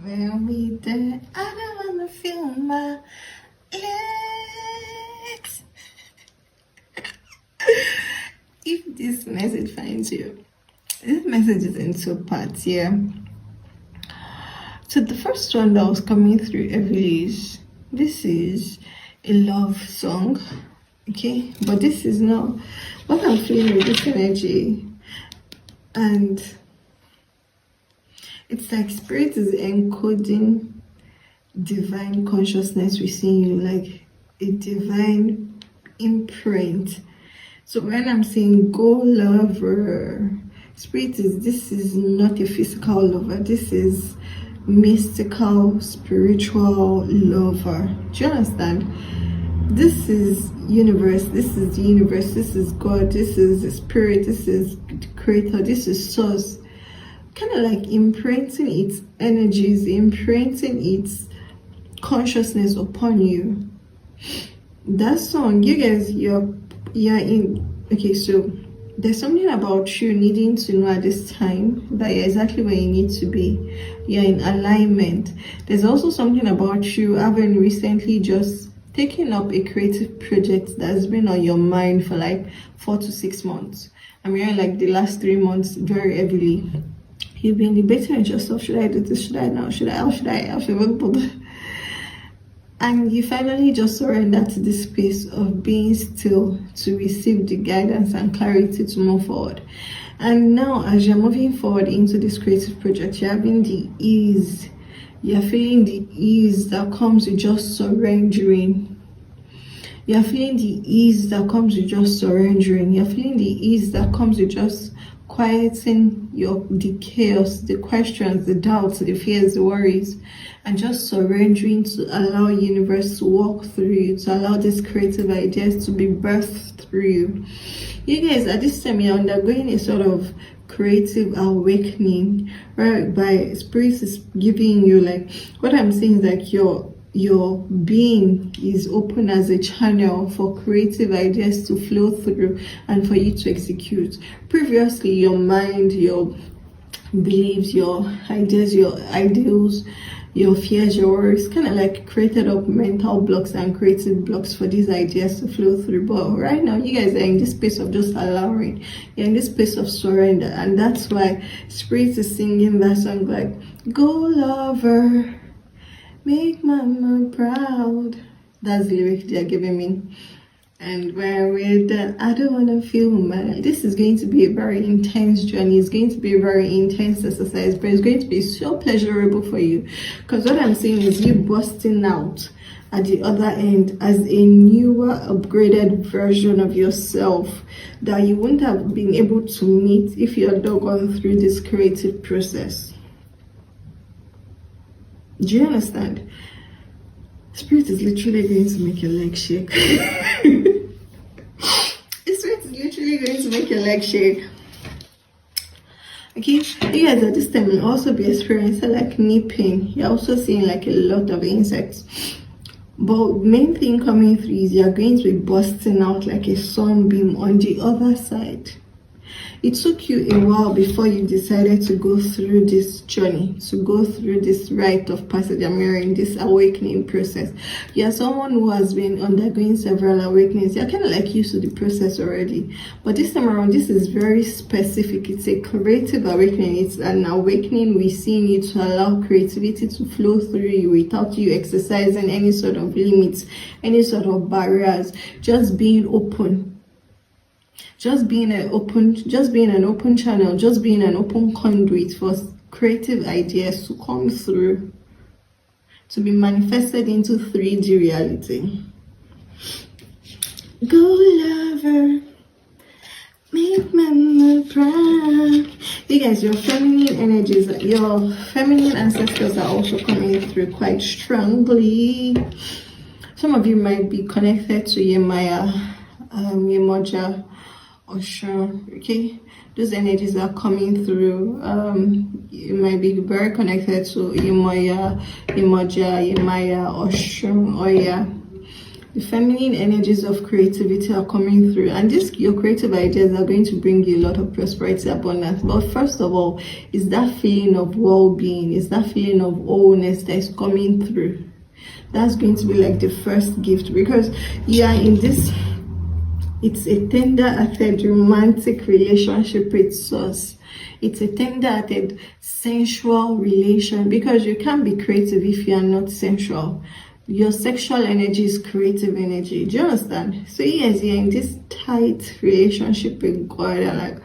When we there, I don't wanna feel my legs. If this message finds you, this message is in two parts here. So the first one that was coming through heavily is, this is a love song, okay? But this is not what I'm feeling with this energy. And it's like spirit is encoding divine consciousness within you, like a divine imprint. So when I'm saying go lover, spirit is, this is not a physical lover, this is mystical, spiritual lover. Do you understand? This is universe, this is the universe, this is God, this is the spirit, this is the creator, this is source. Kind of like imprinting its energies, imprinting its consciousness upon you. That song, you guys, you're in, okay, so there's something about you needing to know at this time that you're exactly where you need to be. You're in alignment. There's also something about you having recently just taken up a creative project that's been on your mind for like 4 to 6 months. I'm hearing like the last 3 months very heavily. You've been debating with yourself, should I do this, should I now, should I, how should I, and you finally just surrender to this space of being still to receive the guidance and clarity to move forward. And now as you're moving forward into this creative project, you're having the ease, you're feeling the ease that comes with just surrendering. You're feeling the ease that comes with just surrendering. You're feeling the ease that comes with just quieting the chaos, the questions, the doubts, the fears, the worries, and just surrendering to allow the universe to walk through you, to allow these creative ideas to be birthed through you. You guys, at this time, you're undergoing a sort of creative awakening, right? By spirit is giving you, like, what I'm saying is like your being is open as a channel for creative ideas to flow through and for you to execute. Previously, your mind, your beliefs, your ideas, your ideals, your fears, your worries kind of like created up mental blocks and creative blocks for these ideas to flow through. But right now, you guys are in this space of just allowing. You're in this space of surrender, and that's why spirit is singing that song like, go lover, make mama proud. That's the lyric they're giving me. And when we're done, I don't want to feel mad. This is going to be a very intense journey. It's going to be a very intense exercise, but it's going to be so pleasurable for you. Because what I'm saying is you busting out at the other end as a newer, upgraded version of yourself that you wouldn't have been able to meet if you had not gone through this creative process. Do you understand? Spirit is literally going to make your leg shake. Spirit is literally going to make your leg shake. Okay, you guys at this time will also be experiencing like knee pain. You're also seeing like a lot of insects. But main thing coming through is you're going to be busting out like a sunbeam on the other side. It took you a while before you decided to go through this journey, to go through this rite of passage, I'm hearing this awakening process. You're someone who has been undergoing several awakenings. You're kind of like used to the process already. But this time around, this is very specific. It's a creative awakening. It's an awakening within you to allow creativity to flow through you without you exercising any sort of limits, any sort of barriers, just being open. Just being an open channel, just being an open conduit for creative ideas to come through, to be manifested into 3D reality. Go lover, make mama proud. You guys, your feminine energies, your feminine ancestors are also coming through quite strongly. Some of you might be connected to Yemaya, Yemoja, Oshun, okay? Those energies are coming through. You might be very connected to Yemoya, Yemoja, Yemaya, Oshun, Oya. The feminine energies of creativity are coming through, and your creative ideas are going to bring you a lot of prosperity, abundance. But first of all, is that feeling of well-being, is that feeling of wholeness that is coming through. That's going to be like the first gift, because you are in this, it's a tender-hearted romantic relationship with source. It's a tender-hearted sensual relation, because you can't be creative if you are not sensual. Your sexual energy is creative energy. Do you understand? So yes, you're in this tight relationship with God, and like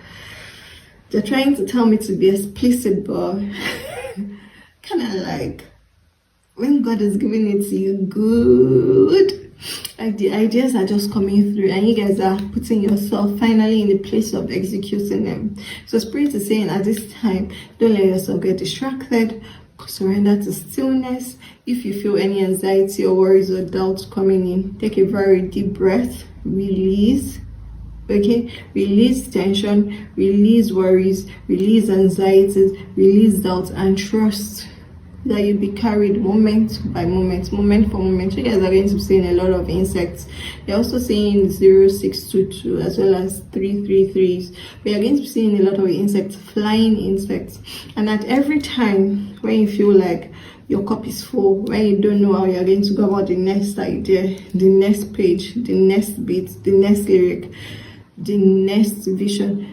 they're trying to tell me to be explicit, but kind of like when God is giving it to you good, like the ideas are just coming through, and you guys are putting yourself finally in the place of executing them. So Spirit is saying at this time, don't let yourself get distracted. Surrender to stillness. If you feel any anxiety or worries or doubts coming in, take a very deep breath, release. Okay, release tension, release worries, release anxieties, release doubts, and trust that you'll be carried moment by moment, moment for moment. You guys are going to be seeing a lot of insects. They're also saying 0622 as well as 333s. We are going to be seeing a lot of insects, flying insects. And at every time when you feel like your cup is full, when you don't know how you're going to go about the next idea, the next page, the next beat, the next lyric, the next vision,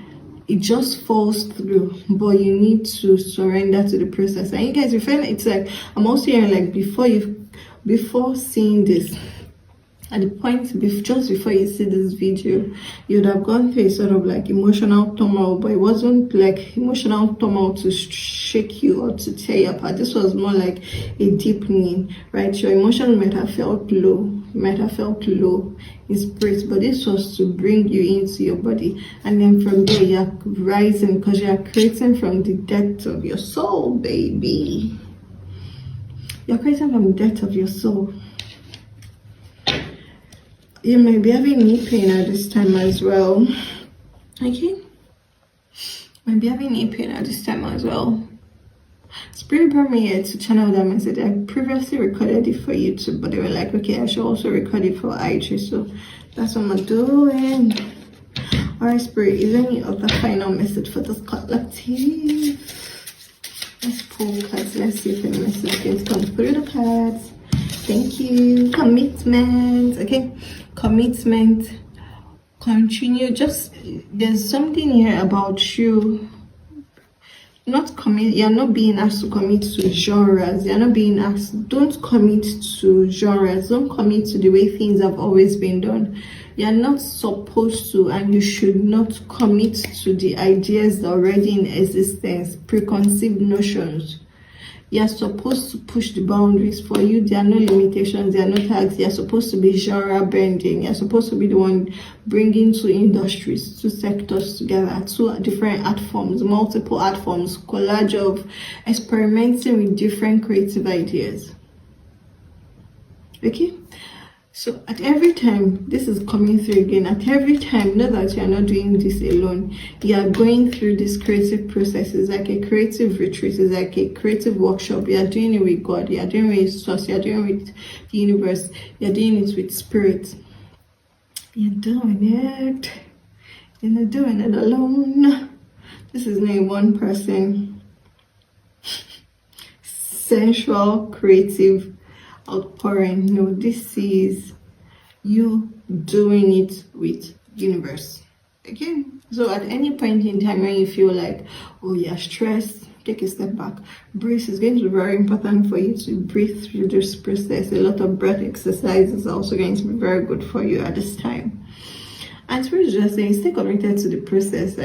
it just falls through, but you need to surrender to the process. And you guys, you find it's like, I'm also hearing like before seeing this, at the point just before you see this video, you would have gone through a sort of like emotional turmoil, but it wasn't like emotional turmoil to shake you or to tear you apart. This was more like a deepening, right? Your emotion might have felt low, in spirit, but this was to bring you into your body, and then from there you're rising, because you are creating from the depth of your soul, baby. You're creating from the depth of your soul. You may be having knee pain at this time as well. Okay, might be having knee pain at this time as well. Spirit brought me here to channel that message. I previously recorded it for YouTube, but they were like, okay, I should also record it for IG, so that's what I'm doing. Alright, Spirit, is there any other final message for this collective? Let's pull cards. Let's see if any message is going to come through the cards. Thank you. Commitment. Okay, commitment. Continue. Just, there's something here about you not commit. You're not being asked to commit to genres. You're not being asked, don't commit to genres. Don't commit to the way things have always been done. You're not supposed to, and you should not commit to the ideas already in existence, preconceived notions. You're supposed to push the boundaries. For you, there are no limitations, there are no tags. You're supposed to be genre bending. You're supposed to be the one bringing two industries, two sectors together, two different art forms, multiple art forms, collage of experimenting with different creative ideas. Okay? So at every time, this is coming through again, at every time, know that you're not doing this alone. You are going through this creative process. It's like a creative retreat. It's like a creative workshop. You are doing it with God. You are doing it with source. You are doing it with the universe. You are doing it with spirit. You're doing it. You're not doing it alone. This is not one person. Sensual, creative outpouring. No, this is you doing it with universe. Okay, so at any point in time when you feel like, oh, you're stressed, take a step back. Breathe is going to be very important for you to breathe through this process. A lot of breath exercises are also going to be very good for you at this time. And Spirit is just saying, stay committed to the process.